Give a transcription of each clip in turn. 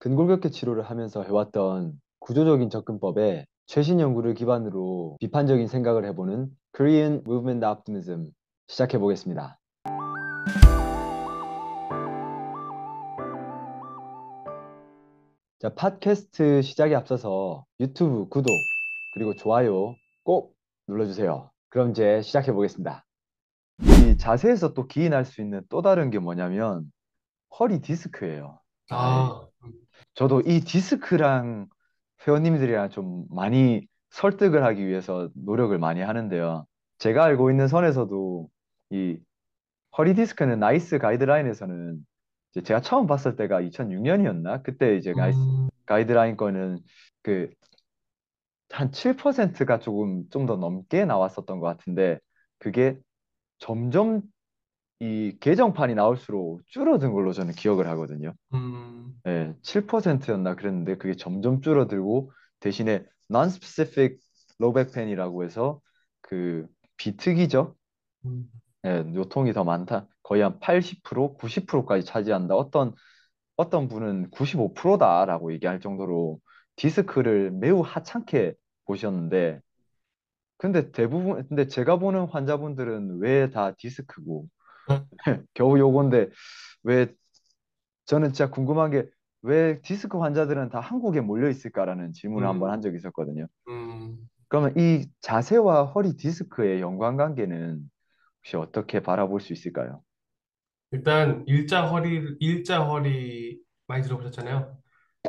근골격계 치료를 하면서 해왔던 구조적인 접근법에 최신 연구를 기반으로 비판적인 생각을 해보는 Korean Movement Optimism 시작해 보겠습니다. 자, 팟캐스트 시작에 앞서서 유튜브 구독 그리고 좋아요 꼭 눌러주세요. 그럼 이제 시작해 보겠습니다. 이 자세에서 또 기인할 수 있는 또 다른 게 뭐냐면 허리 디스크예요. 아, 저도 이 디스크랑 회원님들이랑 좀 많이 설득을 하기 위해서 노력을 많이 하는데요. 제가 알고 있는 선에서도 이 허리 디스크는 나이스 가이드라인에서는 이제 제가 처음 봤을 때가 2006년이었나? 그때 이제 나이스 음, 가이드라인 거는 그 한 7%가 조금 좀 더 넘게 나왔었던 것 같은데 그게 점점 이 개정판이 나올수록 줄어든 걸로 저는 기억을 하거든요. 음, 예, 7%였나 그랬는데 그게 점점 줄어들고 대신에 non-specific low back pain이라고 해서 그 비특이적 음, 예, 요통이 더 많다. 거의 한 80%, 90%까지 차지한다. 어떤 분은 95%다라고 얘기할 정도로 디스크를 매우 하찮게 보셨는데 근데 제가 보는 환자분들은 왜 다 디스크고 겨우 요건데 왜 저는 진짜 궁금한 게 왜 디스크 환자들은 다 한국에 몰려 있을까라는 질문을 한번 한 음, 적이 있었거든요. 음. 그러면 이 자세와 허리 디스크의 연관관계는 혹시 어떻게 바라볼 수 있을까요? 일단 일자 허리 많이 들어보셨잖아요.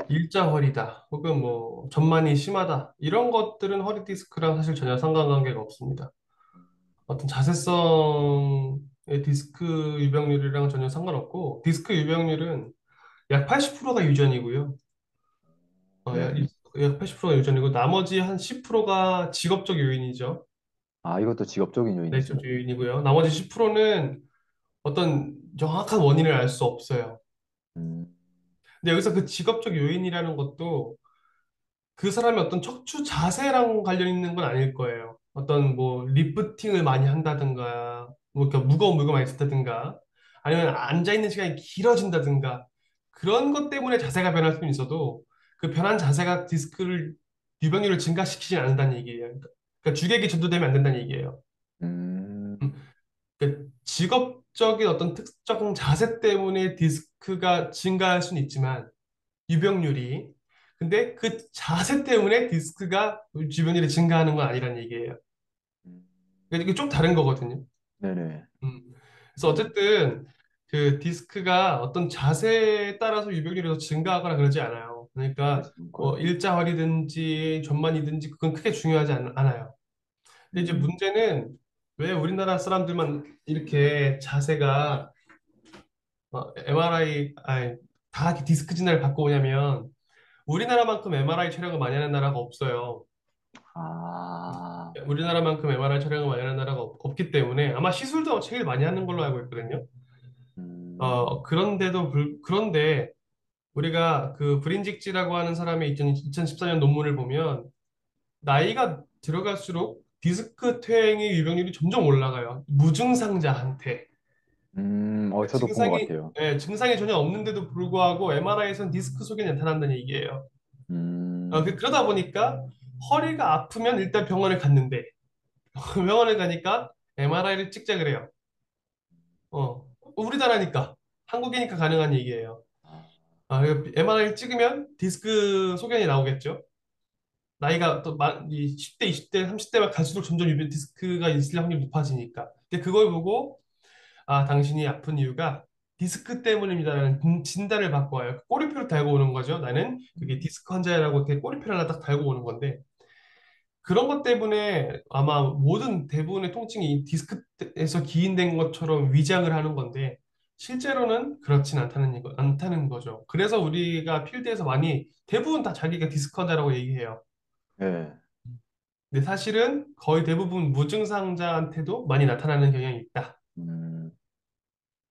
일자 허리다, 혹은 뭐 전만이 심하다 이런 것들은 허리 디스크랑 사실 전혀 상관관계가 없습니다. 어떤 자세성의 디스크 유병률이랑 전혀 상관없고, 디스크 유병률은 약 80%가 유전이고요. 약 네. 80%가 유전이고 나머지 한 10%가 직업적 요인이죠. 아, 이것도 직업적인 네, 요인이죠. 직업적 요인이고요. 나머지 10%는 어떤 정확한 원인을 알 수 없어요. 음, 근데 여기서 그 직업적 요인이라는 것도 그 사람의 어떤 척추 자세랑 관련 있는 건 아닐 거예요. 어떤 뭐 리프팅을 많이 한다든가, 뭐 이렇게 무거운 물건 많이 든다든가, 아니면 앉아 있는 시간이 길어진다든가, 그런 것 때문에 자세가 변할 수는 있어도 그 변한 자세가 디스크를 유병률을 증가시키진 않는다는 얘기예요. 그러니까 주객이 전도되면 안 된다는 얘기예요. 음, 음, 그 직업적인 어떤 특정 자세 때문에 디스크가 증가할 수는 있지만 유병률이, 근데 그 자세 때문에 디스크가 유병률이 증가하는 건 아니라는 얘기예요. 그러니까 이게 좀 다른 거거든요. 네네. 음. 그래서 음, 어쨌든 그 디스크가 어떤 자세에 따라서 유병률이 더 증가하거나 그러지 않아요. 그러니까 그렇습니까? 뭐 일자허리든지 전만이든지 그건 크게 중요하지 않아요. 근데 이제 음, 문제는 왜 우리나라 사람들만 이렇게 자세가 MRI, 아니, 다 이렇게 디스크 진단을 받고 오냐면 우리나라만큼 MRI 촬영을 많이 하는 나라가 없어요. 아, 우리나라만큼 MRI 촬영을 많이 하는 나라가 없기 때문에 아마 시술도 제일 많이 하는 걸로 알고 있거든요. 그런데 우리가 그 브린직지라고 하는 사람의 2014년 논문을 보면 나이가 들어갈수록 디스크 퇴행의 유병률이 점점 올라가요. 무증상자한테. 저도 본 것 같아요. 증상이 전혀 없는데도 불구하고 MRI에선 디스크 속에 나타난다는 얘기예요. 음, 그러다 보니까 허리가 아프면 일단 병원에 갔는데 병원에 가니까 MRI를 찍자 그래요. 우리나라니까 한국이니까 가능한 얘기예요. 아, MRI를 찍으면 디스크 소견이 나오겠죠. 나이가 이 10대, 20대, 30대가 갈수록 점점 유변 디스크가 있을 확률이 높아지니까. 근데 그걸 보고 당신이 아픈 이유가 디스크 때문입니다라는 진단을 받고 와요. 꼬리표를 달고 오는 거죠. 나는 그게 음, 디스크 환자라고 이렇게 꼬리표를 하나 딱 달고 오는 건데 그런 것 때문에 아마 모든 대부분의 통증이 이 디스크에서 기인된 것처럼 위장을 하는 건데 실제로는 그렇진 않다는 거죠. 그래서 우리가 필드에서 많이 대부분 다 자기가 디스크 환자라고 얘기해요. 네. 근데 사실은 거의 대부분 무증상자한테도 많이 나타나는 경향이 있다. 음,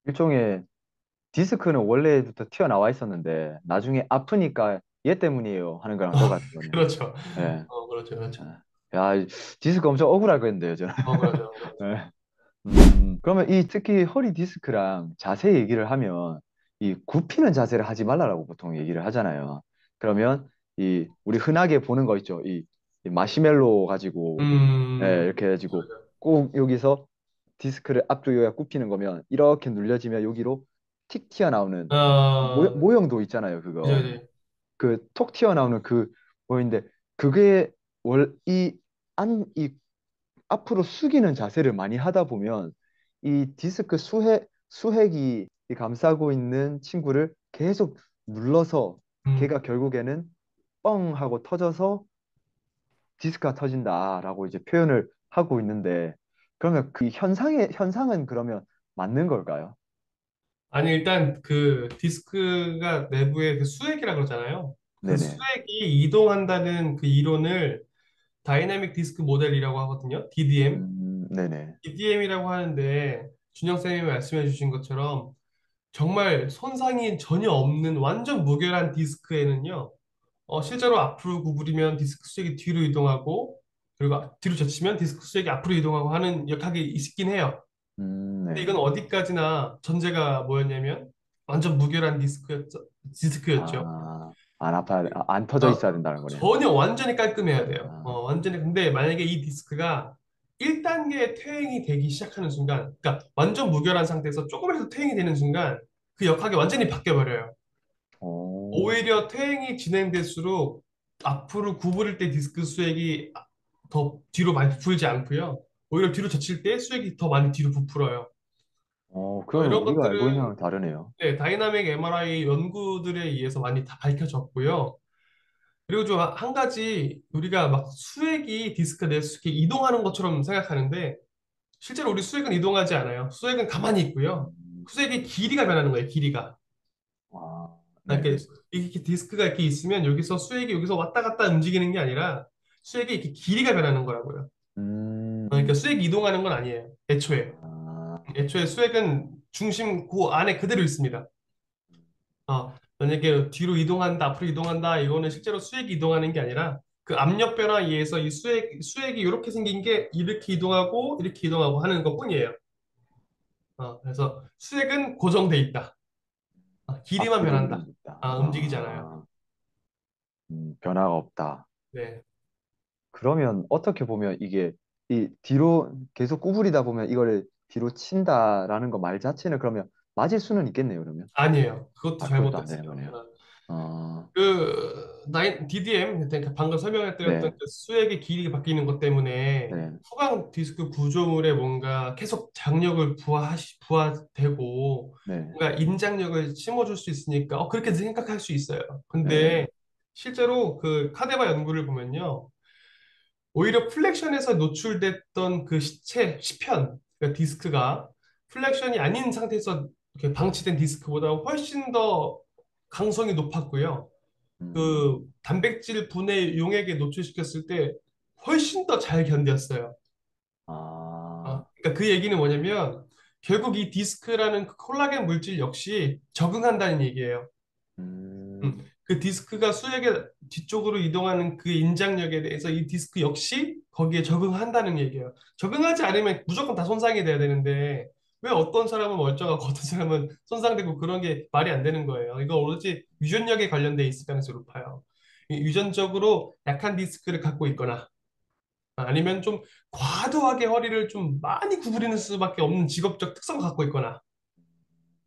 일종의 디스크는 원래부터 튀어나와 있었는데 나중에 아프니까 얘 때문이에요 하는 거랑 똑같은 거네요. 그렇죠. 예. 그렇죠, 그렇죠. 야, 디스크 엄청 억울할 거였는데요, 저는. 그렇죠, 그렇죠. 예. 그러면 이 특히 허리 디스크랑 자세 얘기를 하면 이 굽히는 자세를 하지 말라라고 보통 얘기를 하잖아요. 그러면 이 우리 흔하게 보는 거 있죠. 이 마시멜로 가지고 이렇게 해가지고 꼭 여기서 디스크를 앞쪽에 굽히는 거면 이렇게 눌려지면 여기로 틱 튀어나오는 어, 모형도 있잖아요. 그죠, 그거 네. 그 톡 튀어나오는 그 모형인데 그게 이 앞으로 숙이는 자세를 많이 하다 보면 이 디스크 수핵이 이 감싸고 있는 친구를 계속 눌러서 음. 걔가 결국에는 뻥 하고 터져서 디스크가 터진다라고 이제 표현을 하고 있는데 그러면 그 현상은 그러면 맞는 걸까요? 아니, 일단 그 디스크가 내부에 그 수액이라 그러잖아요. 그 네네. 수액이 이동한다는 그 이론을 다이내믹 디스크 모델이라고 하거든요. DDM. 네네. DDM이라고 하는데 준영 쌤이 말씀해 주신 것처럼 정말 손상이 전혀 없는 완전 무결한 디스크에는요. 실제로 앞으로 구부리면 디스크 수액이 뒤로 이동하고 그리고 뒤로 젖히면 디스크 수액이 앞으로 이동하고 하는 역학이 있긴 해요. 근데 네. 이건 어디까지나 전제가 뭐였냐면 완전 무결한 디스크였죠. 안 아파, 안 터져 있어야 된다는 거네요. 전혀 완전히 깔끔해야 돼요. 아, 완전히. 근데 만약에 이 디스크가 1단계 퇴행이 되기 시작하는 순간, 그러니까 완전 무결한 상태에서 조금이라도 퇴행이 되는 순간 그 역학이 완전히 바뀌어버려요. 오, 오히려 퇴행이 진행될수록 앞으로 구부릴 때 디스크 수액이 더 뒤로 많이 부풀지 않고요. 오히려 뒤로 젖힐 때 수액이 더 많이 뒤로 부풀어요. 그러면 이런 우리가 알고 있는 것들은 거랑 다르네요. 네, 다이나믹 MRI 연구들에 의해서 많이 다 밝혀졌고요. 그리고 좀 한 가지 우리가 막 수액이 디스크 내 수액이 이동하는 것처럼 생각하는데 실제로 우리 수액은 이동하지 않아요. 수액은 가만히 있고요. 음, 수액의 길이가 변하는 거예요. 길이가. 네. 이렇게 디스크가 이렇게 있으면 여기서 수액이 여기서 왔다 갔다 움직이는 게 아니라 수액이 이렇게 길이가 변하는 거라고요. 그러니까 음, 수액이 이동하는 건 아니에요. 애초에. 아, 애초에 수액은 중심 그 안에 그대로 있습니다. 만약에 뒤로 이동한다, 앞으로 이동한다, 이거는 실제로 수액이 이동하는 게 아니라 그 압력 변화에 의해서 이 수액이 이렇게 생긴 게 이렇게 이동하고 하는 것뿐이에요. 그래서 수액은 고정돼 있다. 길이만 앞뒤로 변한다. 움직인다. 움직이잖아요. 변화가 없다. 네. 그러면 어떻게 보면 이게 이 뒤로 계속 구부리다 보면 이거를 뒤로 친다라는 거 말 자체는 그러면 맞을 수는 있겠네요, 그러면. 아니에요. 그것도 그것도 안 되는 잘못됐어요. 거네요. 어, DDM, 그러니까 방금 설명해드렸던 네, 그 수액의 길이가 바뀌는 것 때문에 네, 후방 디스크 구조물에 뭔가 계속 장력을 부하되고 네, 뭔가 인장력을 심어줄 수 있으니까 그렇게 생각할 수 있어요. 네, 근데 실제로 그 카데바 연구를 보면요. 오히려 플렉션에서 노출됐던 그 시편, 그러니까 디스크가 플렉션이 아닌 상태에서 이렇게 방치된 디스크보다 훨씬 더 강성이 높았고요. 그 음, 단백질 분해 용액에 노출시켰을 때 훨씬 더 잘 견뎠어요. 아, 그러니까 그 얘기는 뭐냐면 결국 이 디스크라는 그 콜라겐 물질 역시 적응한다는 얘기예요. 음, 그 디스크가 수액의 뒤쪽으로 이동하는 그 인장력에 대해서 이 디스크 역시 거기에 적응한다는 얘기예요. 적응하지 않으면 무조건 다 손상이 돼야 되는데 왜 어떤 사람은 멀쩡하고 어떤 사람은 손상되고 그런 게 말이 안 되는 거예요. 이거 오로지 유전력에 관련돼 있을 가능성이 높아요. 유전적으로 약한 디스크를 갖고 있거나 아니면 좀 과도하게 허리를 좀 많이 구부리는 수밖에 없는 직업적 특성을 갖고 있거나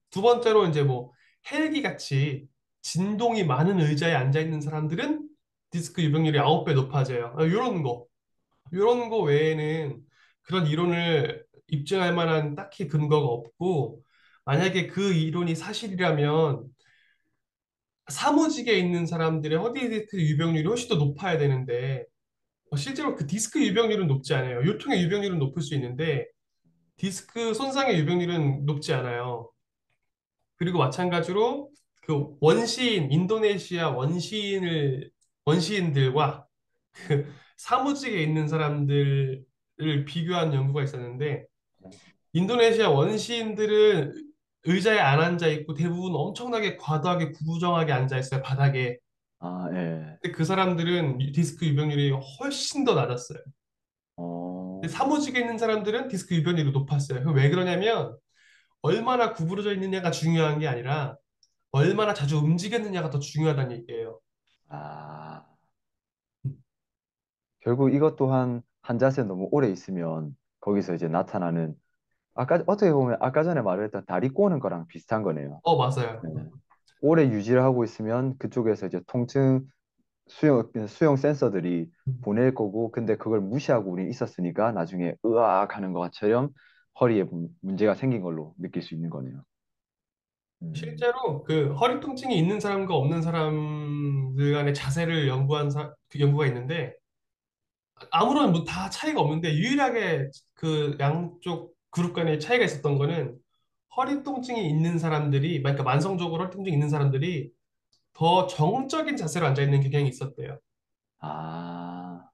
두 번째로 이제 뭐 헬기 같이 진동이 많은 의자에 앉아 있는 사람들은 디스크 유병률이 9배 높아져요. 이런 거 외에는 그런 이론을 입증할 만한 딱히 근거가 없고 만약에 그 이론이 사실이라면 사무직에 있는 사람들의 허리 디스크 유병률이 훨씬 더 높아야 되는데 실제로 그 디스크 유병률은 높지 않아요. 요통의 유병률은 높을 수 있는데 디스크 손상의 유병률은 높지 않아요. 그리고 마찬가지로 그 인도네시아 원시인들과 그 사무직에 있는 사람들을 비교한 연구가 있었는데, 인도네시아 원시인들은 의자에 안 앉아 있고 대부분 엄청나게 과도하게 구부정하게 앉아 있어요, 바닥에. 예, 근데 그 사람들은 디스크 유병률이 훨씬 더 낮았어요. 근데 어, 사무직에 있는 사람들은 디스크 유병률이 높았어요. 왜 그러냐면, 얼마나 구부러져 있느냐가 중요한 게 아니라, 얼마나 자주 움직였느냐가 더 중요하다는 얘기예요. 아, 결국 이것 또한 한 자세에 너무 오래 있으면 거기서 이제 나타나는 아까 어떻게 보면 아까 전에 말했던 다리 꼬는 거랑 비슷한 거네요. 맞아요. 네. 오래 유지를 하고 있으면 그쪽에서 이제 통증 수용 센서들이 보낼 거고 근데 그걸 무시하고 우리 있었으니까 나중에 으악 하는 것처럼 허리에 문제가 생긴 걸로 느낄 수 있는 거네요. 음. 실제로 그 허리 통증이 있는 사람과 없는 사람들 간의 자세를 연구한 그 연구가 있는데 아무런 뭐 다 차이가 없는데 유일하게 그 양쪽 그룹 간의 차이가 있었던 거는 허리 통증이 있는 사람들이 그러니까 만성적으로 허리 통증이 있는 사람들이 더 정적인 자세로 앉아 있는 경향이 있었대요. 아,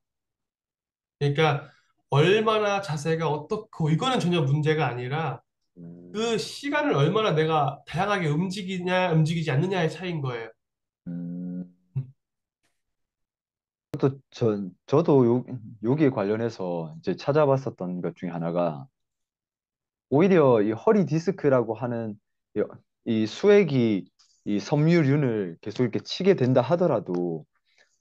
그러니까 얼마나 자세가 어떻고 이거는 전혀 문제가 아니라 음, 그 시간을 얼마나 내가 다양하게 움직이냐 움직이지 않느냐의 차이인 거예요. 음. 저도 여기에 관련해서 이제 찾아봤었던 것 중에 하나가 오히려 이 허리 디스크라고 하는 이, 이 수액이 이 섬유륜을 계속 이렇게 치게 된다 하더라도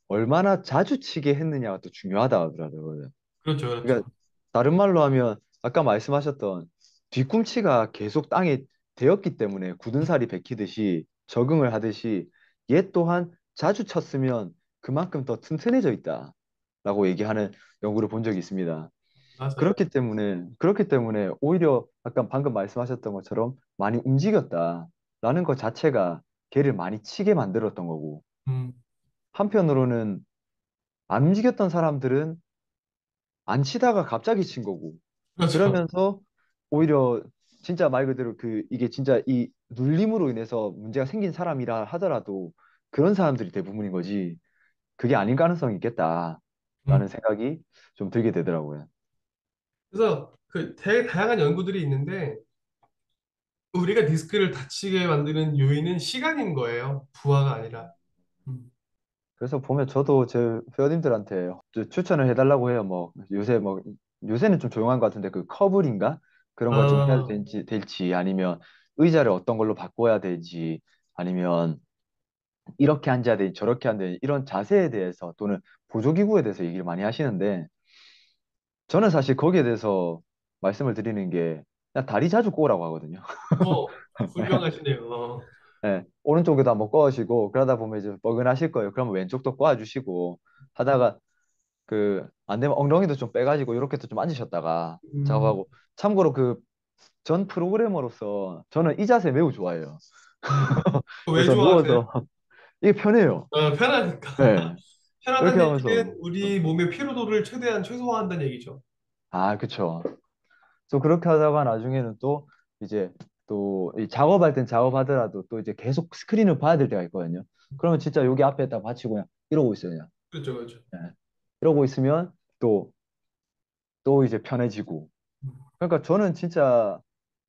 얼마나 자주 치게 했느냐가 또 중요하다 하더라고요. 그렇죠, 그러니까 그렇죠. 다른 말로 하면 아까 말씀하셨던 뒤꿈치가 계속 땅에 대었기 때문에 굳은 살이 베기듯이 적응을 하듯이 얘 또한 자주 쳤으면 그만큼 더 튼튼해져 있다라고 얘기하는 연구를 본 적이 있습니다. 맞아요. 그렇기 때문에 오히려 아까 방금 말씀하셨던 것처럼 많이 움직였다라는 것 자체가 걔를 많이 치게 만들었던 거고 음, 한편으로는 안 움직였던 사람들은 안 치다가 갑자기 친 거고 그렇죠. 그러면서 오히려 진짜 말 그대로 그 이게 진짜 이 눌림으로 인해서 문제가 생긴 사람이라 하더라도 그런 사람들이 대부분인 거지 그게 아닌 가능성이 있겠다라는 음. 생각이 좀 들게 되더라고요. 그래서 그 되게 다양한 연구들이 있는데 우리가 디스크를 다치게 만드는 요인은 시간인 거예요. 부하가 아니라. 음. 그래서 보면 저도 제 회원님들한테 추천을 해달라고 해요. 뭐 요새 뭐 요새는 좀 조용한 것 같은데 그 커블인가 그런 걸 좀 해야 아, 될지 아니면 의자를 어떤 걸로 바꿔야 될지 아니면 이렇게 앉아야 되지 저렇게 앉아야 되지 이런 자세에 대해서 또는 보조기구에 대해서 얘기를 많이 하시는데 저는 사실 거기에 대해서 말씀을 드리는 게 그냥 다리 자주 꼬으라고 하거든요. 훌륭하시네요. 네, 오른쪽에도 한번 꼬으시고 그러다 보면 이제 뻐근하실 거예요. 그러면 왼쪽도 꼬아주시고 하다가 그 안 되면 엉덩이도 좀 빼가지고 이렇게 또 좀 앉으셨다가 음, 작업하고 참고로 그 전 프로그래머로서 저는 이 자세 매우 좋아해요. 음. 왜 그래서 좋아하세요? 누워서 이게 편해요. 편하니까. 네. 이렇게 편하다는 하면서 얘기는 우리 몸의 피로도를 최대한 최소화한다는 얘기죠. 아, 그쵸. 또 그렇게 하다가 나중에는 또 이제 또 이 작업할 땐 작업하더라도 또 이제 계속 스크린을 봐야 될 때가 있거든요. 그러면 진짜 여기 앞에다 받치고 그냥 이러고 있어요, 그냥. 그렇죠, 그렇죠. 네. 이러고 있으면 또 이제 편해지고. 그러니까 저는 진짜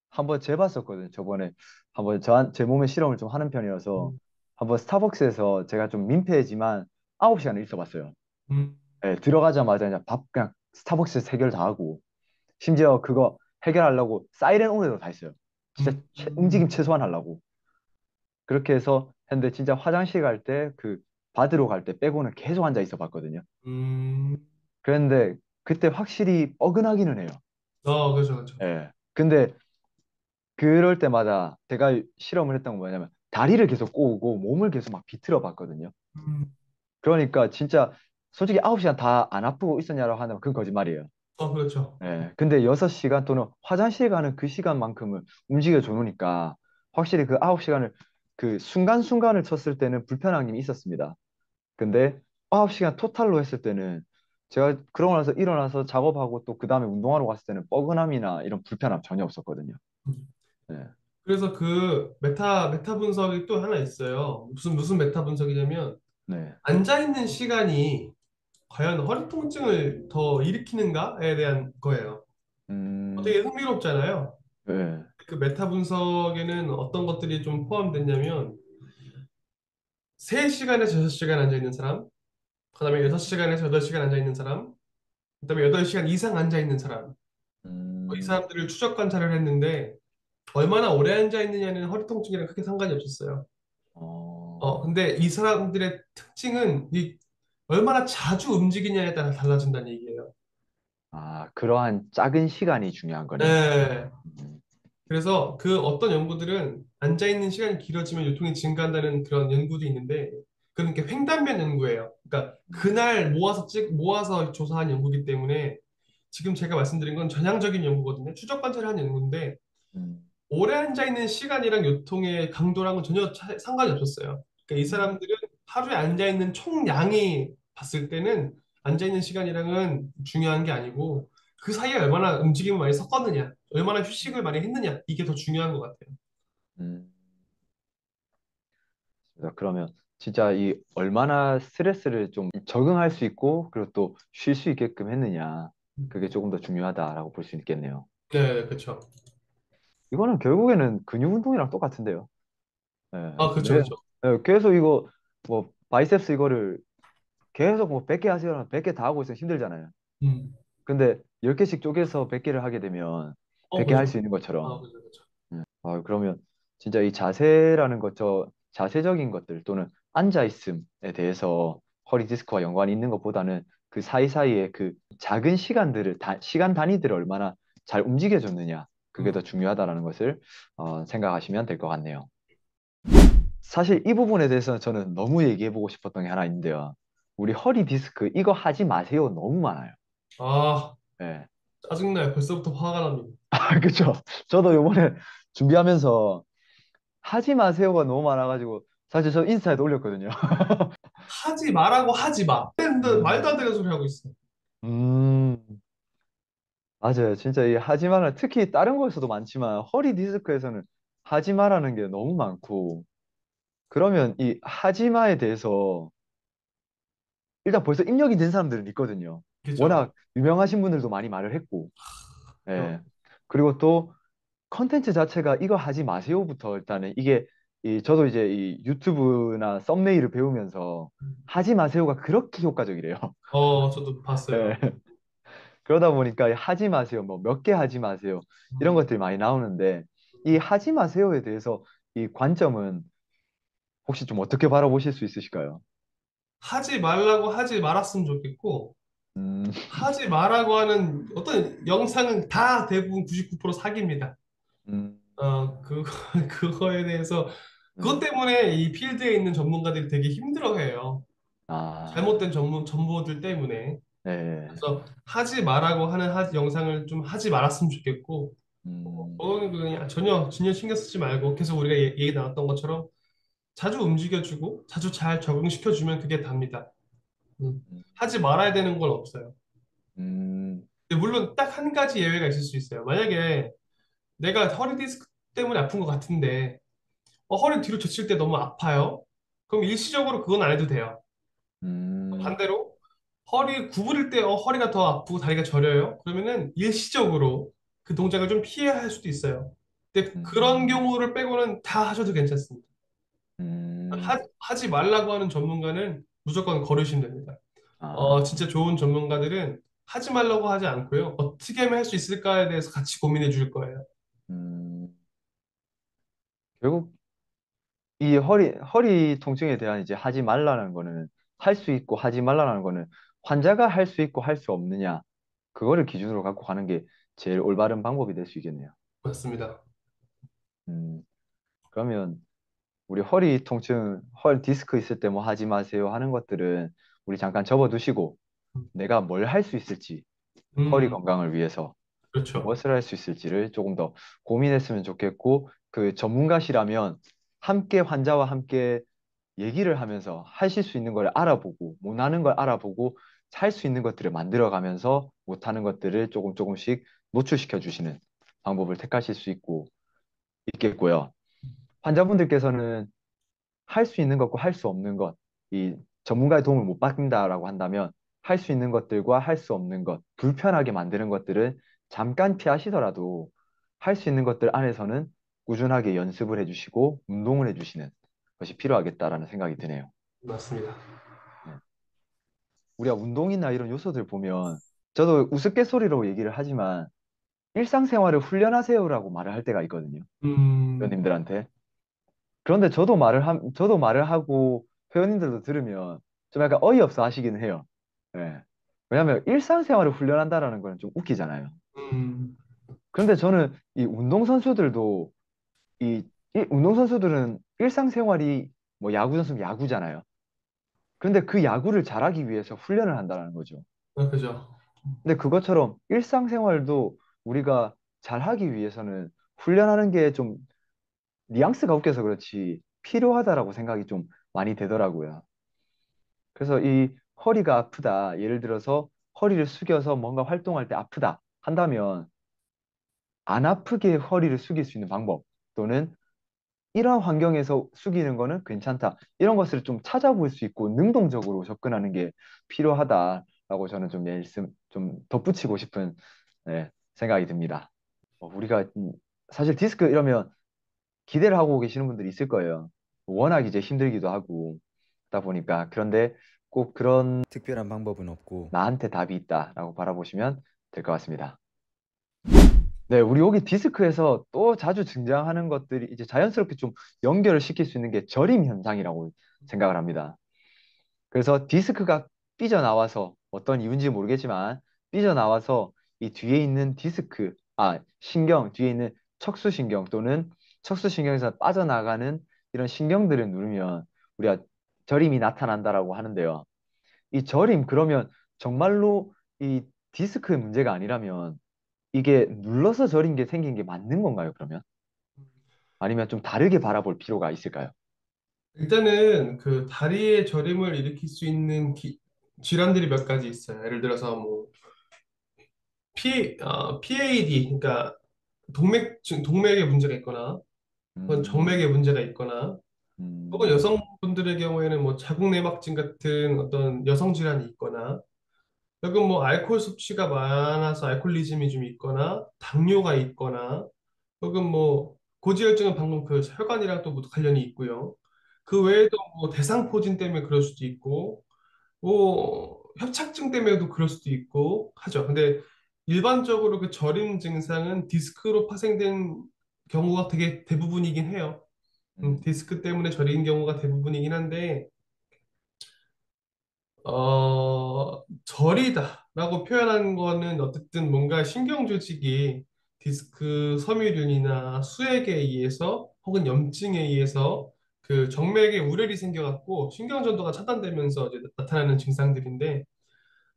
한번 재봤었거든요. 저번에 한번 제 몸에 실험을 좀 하는 편이어서 음, 한번 스타벅스에서 제가 좀 민폐지만 9시간을 있어봤어요. 음, 네, 들어가자마자 그냥 밥 그냥 스타벅스에서 해결 다 하고 심지어 그거 해결하려고 사이렌 온에도 다 했어요. 진짜 움직임 음, 최소한 하려고. 그렇게 해서 했는데 진짜 화장실 갈 때 그 받으러 갈 때 빼고는 계속 앉아 있어 봤거든요. 음. 그런데 그때 확실히 뻐근하기는 해요. 그렇죠, 그렇죠. 예. 근데 그럴 때마다 제가 실험을 했던 건 뭐냐면 다리를 계속 꼬우고 몸을 계속 막 비틀어 봤거든요. 음, 그러니까 진짜 솔직히 9시간 다 안 아프고 있었냐고 하면 그건 거짓말이에요. 그렇죠. 예. 근데 6시간 또는 화장실 가는 그 시간만큼은 움직여 줘 놓으니까 확실히 그 9시간을 그 순간순간을 쳤을 때는 불편한 게 있었습니다. 근데 9시간 토탈로 했을 때는 제가 그러고 나서 일어나서 작업하고 또 그 다음에 운동하러 갔을 때는 뻐근함이나 이런 불편함 전혀 없었거든요. 음. 네. 그래서 그 메타 분석이 또 하나 있어요. 무슨 메타 분석이냐면 네. 앉아 있는 시간이 과연 허리 통증을 더 일으키는가에 대한 거예요. 음, 되게 흥미롭잖아요. 네. 그 메타 분석에는 어떤 것들이 좀 포함됐냐면 3시간에서 6시간 앉아 있는 사람, 그다음에 6시간에서 8시간 앉아 있는 사람, 그다음에 8시간 이상 앉아 있는 사람. 이 음, 사람들을 추적 관찰을 했는데 얼마나 오래 앉아 있느냐는 허리 통증이랑 크게 상관이 없었어요. 근데 이 사람들의 특징은 얼마나 자주 움직이냐에 따라 달라진다는 얘기예요. 아, 그러한 작은 시간이 중요한 거네요. 네. 음, 그래서 그 어떤 연구들은 앉아있는 시간이 길어지면 요통이 증가한다는 그런 연구도 있는데, 그건 이렇게 횡단면 연구예요. 그러니까 음, 그날 모아서 조사한 연구이기 때문에 지금 제가 말씀드린 건 전향적인 연구거든요. 추적 관찰을 한 연구인데, 음, 오래 앉아있는 시간이랑 요통의 강도랑은 전혀 상관이 없었어요. 그러니까 이 음, 사람들은 하루에 앉아있는 총량이 봤을 때는 앉아있는 시간이랑은 중요한 게 아니고 그 사이에 얼마나 움직임을 많이 섞었느냐, 얼마나 휴식을 많이 했느냐, 이게 더 중요한 것 같아요. 음. 그러면 진짜 이 얼마나 스트레스를 좀 적응할 수 있고 그리고 또 쉴 수 있게끔 했느냐 그게 조금 더 중요하다라고 볼 수 있겠네요. 네, 그렇죠. 이거는 결국에는 근육 운동이랑 똑같은데요. 예, 아, 그렇죠, 네. 그렇죠. 계속 이거 뭐 바이셉스 이거를 계속 뭐 100개 하시거나 100개 다 하고 있으면 힘들잖아요. 음. 근데 10개씩 쪼개서 100개를 하게 되면 100개 할 그렇죠. 수 있는 아, 것처럼 그렇죠, 그렇죠. 그러면 진짜 이 자세라는 것, 자세적인 것들 또는 앉아있음에 대해서 허리 디스크와 연관이 있는 것보다는 그 사이사이에 그 작은 시간들을, 시간 단위들을 얼마나 잘 움직여줬느냐, 그게 더 음. 중요하다라는 것을 생각하시면 될 것 같네요. 사실 이 부분에 대해서는 저는 너무 얘기해보고 싶었던 게 하나 있는데요. 우리 허리 디스크 이거 하지 마세요. 너무 많아요. 아, 예. 짜증나요. 벌써부터 화가 납니다. 그쵸. 저도 요번에 준비하면서 하지 마세요가 너무 많아가지고 사실 저 인스타에도 올렸거든요. 하지 마라고 하지 마. 근데 말도 안 음, 되는 소리 하고 있어. 음, 맞아요. 진짜 이 하지 마라 특히 다른 거에서도 많지만 허리 디스크에서는 하지 마라는 게 너무 많고 그러면 이 하지 마에 대해서 일단 벌써 입력이 된 사람들은 있거든요. 그죠? 워낙 유명하신 분들도 많이 말을 했고, 어, 예. 그리고 또 컨텐츠 자체가 이거 하지 마세요부터 일단은 이게 저도 이제 이 유튜브나 썸네일을 배우면서 하지 마세요가 그렇게 효과적이래요. 저도 예. 봤어요. 그러다 보니까 하지 마세요, 뭐 몇 개 하지 마세요 이런 음. 것들이 많이 나오는데 이 하지 마세요에 대해서 이 관점은 혹시 좀 어떻게 바라보실 수 있으실까요? 하지 말라고 하지 말았으면 좋겠고, 음, 하지 말라고 하는 어떤 영상은 다 대부분 99% 사기입니다. 음, 그거에 대해서, 그것 음, 때문에 이 필드에 있는 전문가들이 되게 힘들어해요. 아, 잘못된 정보들 때문에. 네, 그래서 하지 말라고 하는 영상을 좀 하지 말았으면 좋겠고, 음, 그거는 그냥 전혀 신경 쓰지 말고 계속 우리가 얘기 나눴던 것처럼 자주 움직여주고 자주 잘 적응시켜주면 그게 답니다. 음, 하지 말아야 되는 건 없어요. 음, 근데 물론 딱 한 가지 예외가 있을 수 있어요. 만약에 내가 허리 디스크 때문에 아픈 것 같은데 허리 뒤로 젖힐 때 너무 아파요. 그럼 일시적으로 그건 안 해도 돼요. 음, 반대로 허리 구부릴 때 허리가 더 아프고 다리가 저려요. 그러면은 일시적으로 그 동작을 좀 피해야 할 수도 있어요. 근데 그런 음, 경우를 빼고는 다 하셔도 괜찮습니다. 음, 하지 말라고 하는 전문가는 무조건 거르시면 됩니다. 아, 진짜 좋은 전문가들은 하지 말라고 하지 않고요. 어떻게 하면 할 수 있을까에 대해서 같이 고민해 줄 거예요. 음, 결국 이 허리 통증에 대한 이제 하지 말라는 거는 할 수 있고 하지 말라는 거는 환자가 할 수 있고 할 수 없느냐 그거를 기준으로 갖고 가는 게 제일 올바른 방법이 될 수 있겠네요. 맞습니다. 음, 그러면 우리 허리 통증, 헐 디스크 있을 때 뭐 하지 마세요 하는 것들은 우리 잠깐 접어두시고 내가 뭘 할 수 있을지 허리 음, 건강을 위해서 그렇죠. 무엇을 할 수 있을지를 조금 더 고민했으면 좋겠고 그 전문가시라면 함께 환자와 함께 얘기를 하면서 하실 수 있는 걸 알아보고 못하는 걸 알아보고 할 수 있는 것들을 만들어 가면서 못하는 것들을 조금 조금씩 노출시켜 주시는 방법을 택하실 수 있겠고요. 환자분들께서는 할 수 있는 것과 할 수 없는 것, 이 전문가의 도움을 못 받는다라고 한다면 할 수 있는 것들과 할 수 없는 것, 불편하게 만드는 것들은 잠깐 피하시더라도 할 수 있는 것들 안에서는 꾸준하게 연습을 해주시고 운동을 해주시는 것이 필요하겠다라는 생각이 드네요. 맞습니다. 네. 우리가 운동이나 이런 요소들 보면 저도 우스갯소리로 얘기를 하지만 일상생활을 훈련하세요라고 말을 할 때가 있거든요. 음, 회원님들한테. 그런데 저도 말을 하고 회원님들도 들으면 좀 약간 어이없어 하시긴 해요. 예. 왜냐하면 일상생활을 훈련한다라는 거는 좀 웃기잖아요. 음, 그런데 저는 이 운동선수들도 이, 이 운동선수들은 일상생활이 뭐 야구 선수면 야구잖아요. 그런데 그 야구를 잘하기 위해서 훈련을 한다는 거죠. 그죠. 근데 그것처럼 일상생활도 우리가 잘하기 위해서는 훈련하는 게 좀 뉘앙스가 웃겨서 그렇지 필요하다라고 생각이 좀 많이 되더라고요. 그래서 이 허리가 아프다. 예를 들어서 허리를 숙여서 뭔가 활동할 때 아프다 한다면 안 아프게 허리를 숙일 수 있는 방법 또는 이런 환경에서 숙이는 거는 괜찮다. 이런 것을 좀 찾아볼 수 있고 능동적으로 접근하는 게 필요하다라고 저는 좀 덧붙이고 싶은 네, 생각이 듭니다. 우리가 사실 디스크 이러면 기대를 하고 계시는 분들이 있을 거예요. 워낙 이제 힘들기도 하고 하다 보니까 그런데 꼭 그런 특별한 방법은 없고 나한테 답이 있다라고 바라보시면 될 것 같습니다. 네, 우리 여기 디스크에서 또 자주 등장하는 것들이 이제 자연스럽게 좀 연결을 시킬 수 있는 게 저림 현상이라고 생각을 합니다. 그래서 디스크가 삐져나와서 어떤 이유인지 모르겠지만 삐져나와서 이 뒤에 있는 신경, 뒤에 있는 척수신경 또는 척수신경에서 빠져나가는 이런 신경들을 누르면 우리가 저림이 나타난다라고 하는데요. 이 저림, 그러면 정말로 이 디스크의 문제가 아니라면 이게 눌러서 저린 게 생긴 게 맞는 건가요, 그러면? 아니면 좀 다르게 바라볼 필요가 있을까요? 일단은 그 다리의 저림을 일으킬 수 있는 질환들이 몇 가지 있어요. 예를 들어서 뭐 PAD, 그러니까 동맥에 문제가 있거나, 혹은 음, 정맥에 문제가 있거나, 혹은 음, 여성분들의 경우에는 뭐 자궁내막증 같은 어떤 여성 질환이 있거나, 혹은 뭐 알코올 섭취가 많아서 알코올리즘이 좀 있거나, 당뇨가 있거나, 혹은 뭐 고지혈증은 방금 그 혈관이랑 또 모두 관련이 있고요. 그 외에도 뭐 대상포진 때문에 그럴 수도 있고, 뭐 협착증 때문에도 그럴 수도 있고 하죠. 근데 일반적으로 그 저림 증상은 디스크로 파생된 경우가 되게 대부분이긴 해요. 음, 디스크 때문에 저린 경우가 대부분이긴 한데, 저리다라고 표현한 거는 어쨌든 뭔가 신경 조직이 디스크 섬유륜이나 수액에 의해서 혹은 염증에 의해서 그 정맥에 우열이 생겨갖고 신경전도가 차단되면서 이제 나타나는 증상들인데,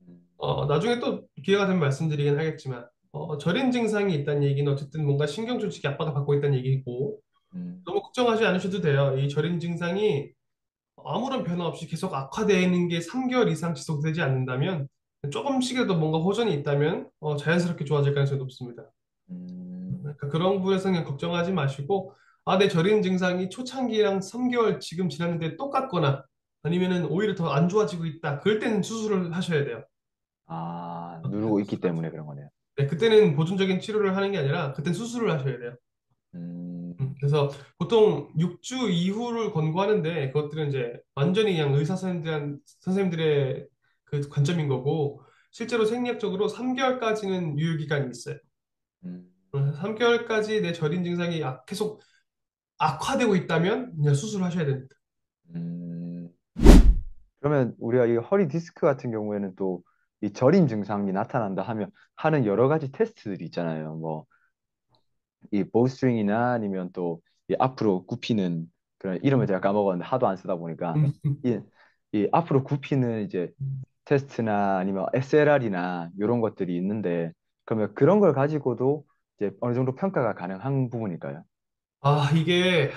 음, 나중에 또 기회가 되면 말씀드리긴 하겠지만, 저린 증상이 있다는 얘기는 어쨌든 뭔가 신경 조직이 압박을 받고 있다는 얘기고, 음, 너무 걱정하지 않으셔도 돼요. 이 저린 증상이 아무런 변화 없이 계속 악화되는 게 3개월 이상 지속되지 않는다면, 조금씩이라도 뭔가 호전이 있다면, 자연스럽게 좋아질 가능성이 높습니다. 음, 그러니까 그런 부분에서 그냥 걱정하지 마시고, 아, 내 저린 증상이 초창기랑 3개월 지금 지났는데 똑같거나, 아니면은 오히려 더 안 좋아지고 있다. 그럴 때는 수술을 하셔야 돼요. 누르고 있기 때문에 그런 거네요. 네, 그때는 보존적인 치료를 하는 게 아니라 그때 수술을 하셔야 돼요. 음, 그래서 보통 6주 이후를 권고하는데 그것들은 이제 완전히 그냥 선생님들의 그 관점인 거고, 실제로 생리학적으로 3개월까지는 유효기간이 있어요. 음, 3개월까지 내 저린 증상이 계속 악화되고 있다면 그냥 수술하셔야 됩니다. 음. 그러면 우리가 이 허리 디스크 같은 경우에는 또 이 저림 증상이 나타난다 하면 하는 여러 가지 테스트들이 있잖아요. 뭐 이 보우스트링이나 아니면 또 이 앞으로 굽히는 그런 이름을 제가 까먹었는데 하도 안 쓰다 보니까 음, 이, 이 앞으로 굽히는 이제 테스트나 아니면 SLR이나 이런 것들이 있는데 그러면 그런 걸 가지고도 이제 어느 정도 평가가 가능한 부분일까요? 이게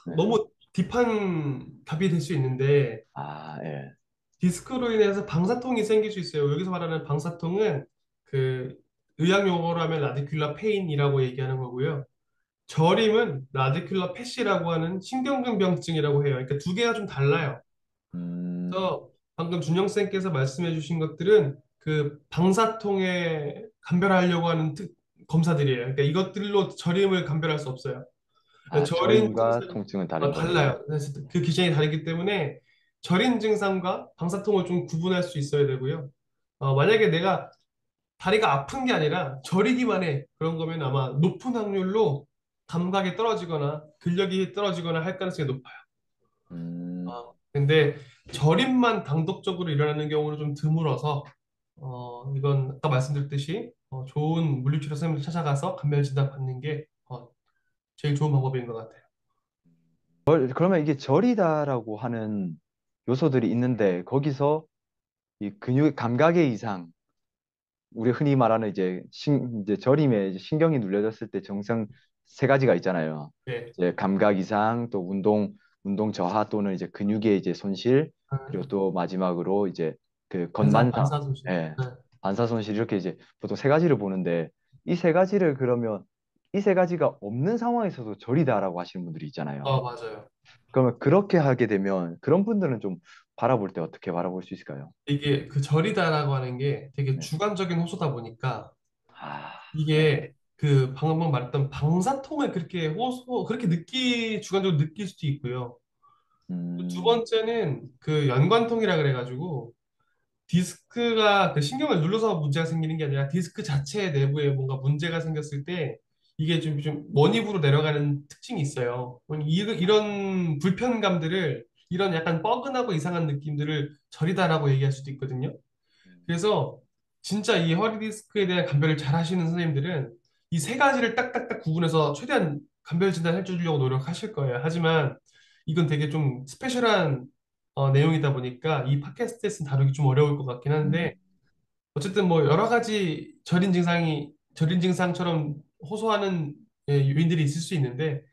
네. 너무 딥한 답이 될 수 있는데, 예. 디스크로 인해서 방사통이 생길 수 있어요. 여기서 말하는 방사통은 그 의학 용어로 하면 라디큘라 페인이라고 얘기하는 거고요. 저림은 라디큘라 패시라고 하는 신경근병증이라고 해요. 그러니까 두 개가 좀 달라요. 음, 그래서 방금 준영 쌤께서 말씀해 주신 것들은 그 방사통에 감별하려고 하는 검사들이에요. 그러니까 이것들로 저림을 감별할 수 없어요. 저린 저림과 증상 통증은 다른 거네요. 달라요. 그래서 그 기전이 다르기 때문에 저린 증상과 방사통을 좀 구분할 수 있어야 되고요. 만약에 내가 다리가 아픈 게 아니라 저리기만 해, 그런 거면 아마 높은 확률로 감각이 떨어지거나 근력이 떨어지거나 할 가능성이 높아요. 음, 근데 저림만 강독적으로 일어나는 경우는 좀 드물어서 이건 아까 말씀드렸듯이 좋은 물리치료 선생님을 찾아가서 감별 진단 받는 게 제일 좋은 방법인 것 같아요. 그러면 이게 저리다라고 하는 요소들이 있는데 거기서 이 근육 감각의 이상, 우리 흔히 말하는 이제 저림에 이제 신경이 눌려졌을 때 증상 세 가지가 있잖아요. 네. 이제 감각 이상, 또 운동 저하 또는 이제 근육의 이제 손실, 그리고 아, 또 마지막으로 이제 그 건만사, 반사 소실. 예, 네. 반사 손실 이렇게 이제 보통 세 가지를 보는데 이 세 가지를 그러면 이 세 가지가 없는 상황에서도 저리다라고 하시는 분들이 있잖아요. 맞아요. 그러면 그렇게 하게 되면 그런 분들은 좀 바라볼 때 어떻게 바라볼 수 있을까요? 이게 그 절이다라고 하는 게 되게 네. 주관적인 호소다 보니까 아, 네. 이게 그 방금 말했던 방사통을 그렇게 그렇게 주관적으로 느낄 수도 있고요. 두 음, 번째는 그 연관통이라 그래가지고 디스크가 그 신경을 눌러서 문제가 생기는 게 아니라 디스크 자체 내부에 뭔가 문제가 생겼을 때 이게 좀 원입으로 내려가는 특징이 있어요. 이런 불편감들을 이런 약간 뻐근하고 이상한 느낌들을 저리다라고 얘기할 수도 있거든요. 그래서 진짜 이 허리 디스크에 대한 감별을 잘 하시는 선생님들은 이 세 가지를 딱딱딱 구분해서 최대한 감별 진단 해주려고 노력하실 거예요. 하지만 이건 되게 좀 스페셜한 내용이다 보니까 이 팟캐스트에서는 다루기 좀 어려울 것 같긴 한데 음, 어쨌든 뭐 여러 가지 절인 증상처럼 호소하는 요인들이 있을 수 있는데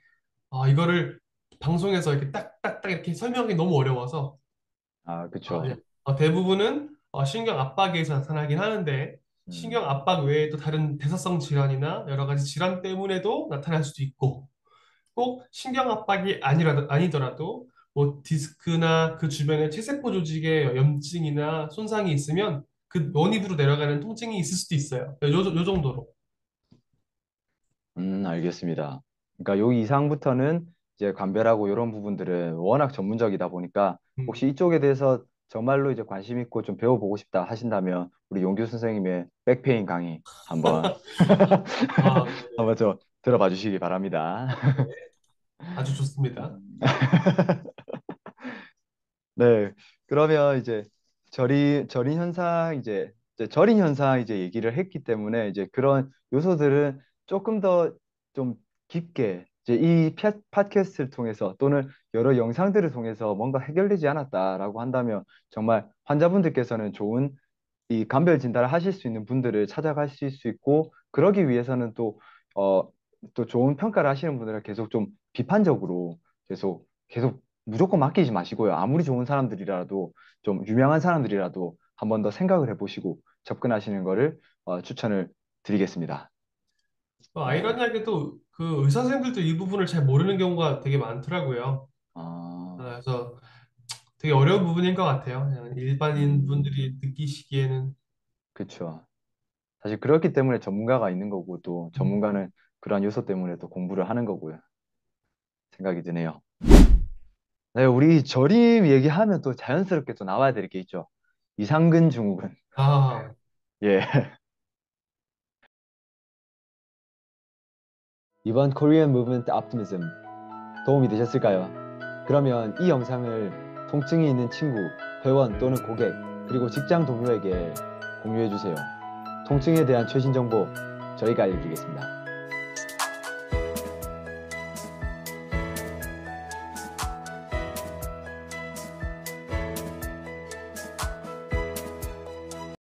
이거를 방송에서 이렇게 딱딱딱 이렇게 설명하기 너무 어려워서 아, 그냥 그쵸. 대부분은 신경 압박에서 나타나긴 하는데 음, 신경 압박 외에 또 다른 대사성 질환이나 여러 가지 질환 때문에도 나타날 수도 있고 꼭 신경 압박이 아니더라도 뭐 디스크나 그 주변에 체세포 조직에 염증이나 손상이 있으면 그 원입으로 내려가는 통증이 있을 수도 있어요. 요 정도로. 알겠습니다. 그러니까 여기 이상부터는 이제 감별하고 이런 부분들은 워낙 전문적이다 보니까 음. 혹시 이쪽에 대해서 정말로 이제 관심 있고 좀 배워보고 싶다 하신다면 우리 용규 선생님의 백페인 강의 한번 네네. 한번 좀 들어봐 주시기 바랍니다. 네, 아주 좋습니다. 음. 네, 그러면 이제 이제 절인 현상 이제 얘기를 했기 때문에 이제 그런 요소들은 조금 더 좀 깊게 이제 이 팟캐스트를 통해서 또는 여러 영상들을 통해서 뭔가 해결되지 않았다라고 한다면 정말 환자분들께서는 좋은 이 감별 진단을 하실 수 있는 분들을 찾아가실 수 있고 그러기 위해서는 어, 또 좋은 평가를 하시는 분들은 계속 좀 비판적으로 계속 무조건 맡기지 마시고요. 아무리 좋은 사람들이라도 좀 유명한 사람들이라도 한 번 더 생각을 해보시고 접근하시는 거를 추천을 드리겠습니다. 네. 아이러니하게도 그 의사 선생님들도 이 부분을 잘 모르는 경우가 되게 많더라고요. 어, 그래서 되게 어려운 부분인 것 같아요. 그냥 일반인 음, 분들이 느끼시기에는. 그쵸. 사실 그렇기 때문에 전문가가 있는 거고 또 음. 전문가는 그러한 요소 때문에 또 공부를 하는 거고요. 생각이 드네요. 네, 우리 저림 얘기하면 또 자연스럽게 또 나와야 될 게 있죠. 이상근 증후군. 아, 예. 이번 Korean Movement Optimism 도움이 되셨을까요? 그러면 이 영상을 통증이 있는 친구, 회원 또는 고객, 그리고 직장 동료에게 공유해 주세요. 통증에 대한 최신 정보 저희가 알려드리겠습니다.